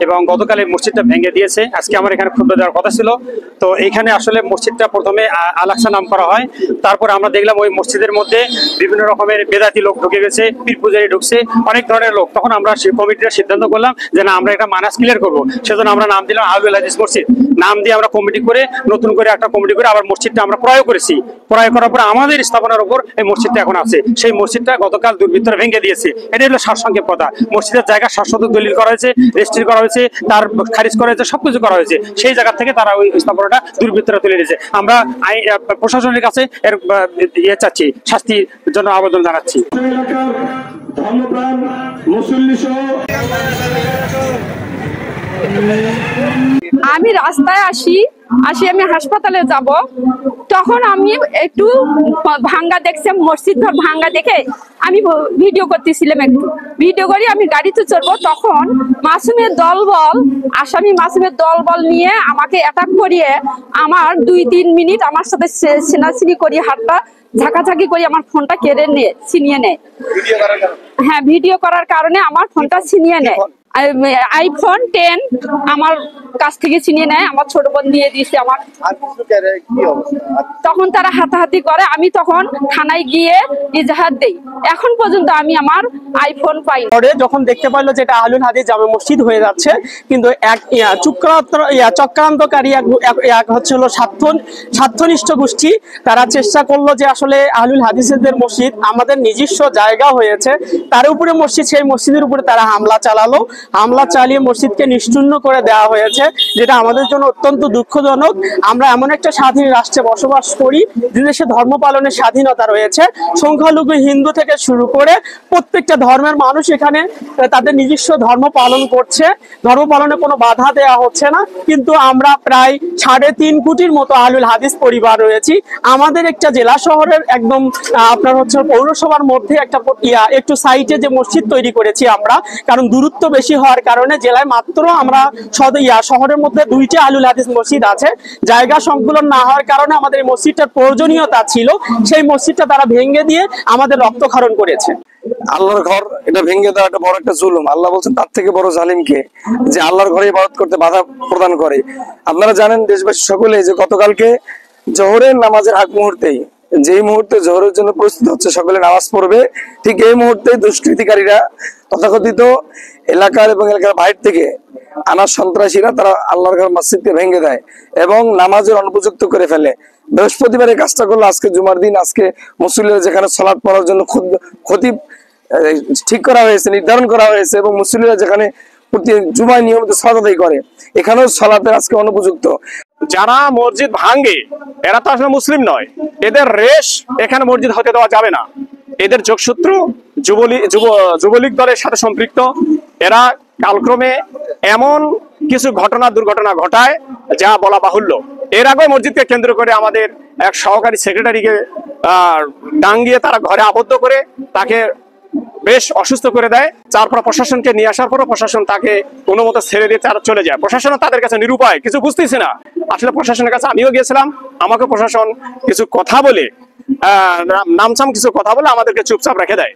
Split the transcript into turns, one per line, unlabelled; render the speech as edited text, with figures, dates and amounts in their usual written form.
এবং গতকাল এই মসজিদটা ভেঙে দিয়েছে। আজকে আমার এখানে খুতবা দেওয়ার কথা ছিল। তো এইখানে আসলে মসজিদটা প্রথমে আল-আকসা নাম করা হয়, তারপর আমরা দেখলাম ওই মসজিদের মধ্যে বিভিন্ন রকমের বেদাতি লোক ঢুকে গেছে, পীর পূজারী ঢুকছে, অনেক ধরনের লোক। তখন আমরা সেই কমিটির সিদ্ধান্ত করলাম যে না, আমরা একটা মানাস ক্লিয়ার করবো। সেজন্য আমরা নাম দিলাম আহলুল হাদিস মসজিদ। নাম দিয়ে আমরা কমিটি করে নতুন করে একটা কমিটি করে আবার মসজিদটা আমরা ক্রয় করেছি। ক্রয় করার পর আমাদের স্থাপনার উপর এই মসজিদটা এখন আছে। সেই মসজিদটা গতকাল দুর্বৃত্তরা ভেঙে দিয়েছে। এটা হলো সারসংক্ষেপ কথা। মসজিদের জায়গা শাশ্বত দলিল করা হয়েছে, রেজিস্ট্রি করা হয়েছে, তার খারিজ করা হয়েছে, সবকিছু করা হয়েছে। সেই জায়গা থেকে তারা ওই স্থাপনাটা দুর্বৃত্তরা তুলে নিয়েছে। আমরা প্রশাসনের কাছে এর চাচ্ছি, শাস্তির জন্য আবেদন জানাচ্ছি।
আমি রাস্তায় আসি আমি হাসপাতালে যাব, তখন আমি একটু ভাঙ্গা দেখছি, মসজিদ ঘর ভাঙ্গা দেখে আমি ভিডিও করতেছিলাম। একটু ভিডিও করি আমি গাড়িতে চড়বো, তখন মাসুমের দলবল, আসামি মাসুমের দলবল নিয়ে আমাকে অ্যাটাক করিয়ে আমার 2-3 মিনিট আমার সাথে ছিনাছিনি করি, হাতটা ঝাঁকাঝাঁকি করি, আমার ফোনটা কেড়ে নিয়ে ছিনিয়ে নেয়। হ্যাঁ, ভিডিও করার কারণে আমার ফোনটা ছিনিয়ে নেয়। আইফোন 10 আমার কাছ থেকে ছিনিয়ে নেয়, আমার ছোট বোন দিয়ে দিয়েছে আমার। তখন তারা হাতাহাতি করে, আমি তখন থানায় গিয়ে ইজাহার দেই। এখন পর্যন্ত আমি আমার আইফোন পাই।
যখন দেখতে পারলো যে এটা আহলুল হাদিস জামে মসজিদ হয়ে যাচ্ছে, কিন্তু এক চক্রান্তকারী এক হচ্ছে হলো স্বার্থনিষ্ঠ গোষ্ঠী, তারা চেষ্টা করলো যে আসলে আহলুল হাদিসের মসজিদ আমাদের নিজস্ব জায়গা হয়েছে, তার উপরে মসজিদ, সেই মসজিদের উপরে তারা হামলা চালালো। হামলা চালিয়ে মসজিদকে নিশ্চিহ্ন করে দেওয়া হয়েছে, যেটা আমাদের জন্য অত্যন্ত দুঃখজনক। আমরা এমন একটা স্বাধীন রাষ্ট্রে বসবাস করি যে দেশে ধর্ম পালনের স্বাধীনতা রয়েছে। সংখ্যালঘু হিন্দু থেকে শুরু করে প্রত্যেকটা ধর্মের মানুষ এখানে তাদের নিজস্ব ধর্ম পালন করছে, ধর্ম পালনে কোনো বাধা দেওয়া হচ্ছে না। কিন্তু আমরা প্রায় 3.5 কোটির মতো আহলুল হাদিস পরিবার রয়েছি। আমাদের একটা জেলা শহরের একদম আপনার হচ্ছে পৌরসভার মধ্যে একটু সাইটে যে মসজিদ তৈরি করেছি আমরা, কারণ দূরত্ব বেশি হওয়ার কারণে জেলায় মাত্র আমরা শহরের মধ্যে 2টা আহলুল হাদিস মসজিদ আছে। জায়গা সংকুলন না হওয়ার কারণে আমাদের এই মসজিদটার প্রয়োজনীয়তা ছিল, সেই মসজিদটা তারা ভেঙে দিয়ে আমাদের রক্তক্ষরণ করেছে।
আল্লাহর ঘর এটা ভেঙে দেওয়া একটা বড় একটা জুলুম। আল্লাহ বলছেন তার থেকে বড় জালিমকে, যে আল্লাহর ঘরে ইবাদত করতে বাধা প্রদান করে। আপনারা জানেন দেশবাসী সকলে যে গতকালকে জোহরের নামাজের আগ মুহূর্তেই, যেই মুহূর্তে জোহরের জন্য প্রস্তুত হচ্ছে সকলে নামাজ পড়বে, ঠিক এই মুহূর্তে দুষ্কৃতিকারীরা তথাকথিত এলাকার এবং এলাকার বাইরে থেকে আনা সন্ত্রাসীরা তারা আল্লাহর ঘর মসজিদকে ভেঙে দেয় এবং নামাজের অনুপযুক্ত করে ফেলে। বৃহস্পতিবারে কাজটা করলো, আজকে জুমার দিন, আজকে মুসল্লিরা যেখানে সালাত পড়ার জন্য খতিব ঠিক করা হয়েছে, নির্ধারণ করা হয়েছে, এবং মুসল্লিরা যেখানে প্রতি জুমায় নিয়মিত সালাত আদায় করে, এখানেও সালাতের আজকে অনুপযুক্ত।
যারা মসজিদ ভাঙে এরা তো আসলে মুসলিম নয়, এদের রেশ এখানে মসজিদ হতে দেওয়া যাবে না। এদের যোগসূত্র যুবলীগ দলের সাথে সম্পৃক্ত। এরা কালক্রমে এমন কিছু দুর্ঘটনা ঘটায় যা বলা বাহুল্য। এর আগে মসজিদকে কেন্দ্র করে আমাদের এক সহকারী সেক্রেটারিকে ডাঙ্গিয়ে তারা ঘরে আবদ্ধ করে তাকে বেশ অসুস্থ করে দেয়। তারপর প্রশাসনকে নিয়ে আসার পর প্রশাসন তাকে কোনো মতো ছেড়ে দিয়ে তারা চলে যায়। প্রশাসন তাদের কাছে নিরুপায়, কিছু বুঝতেছে না। আসলে প্রশাসনের কাছে আমিও গিয়েছিলাম, আমাকে প্রশাসন কিছু কথা বলে নামসাম কিছু কথা বলে আমাদেরকে চুপচাপ রেখে দেয়।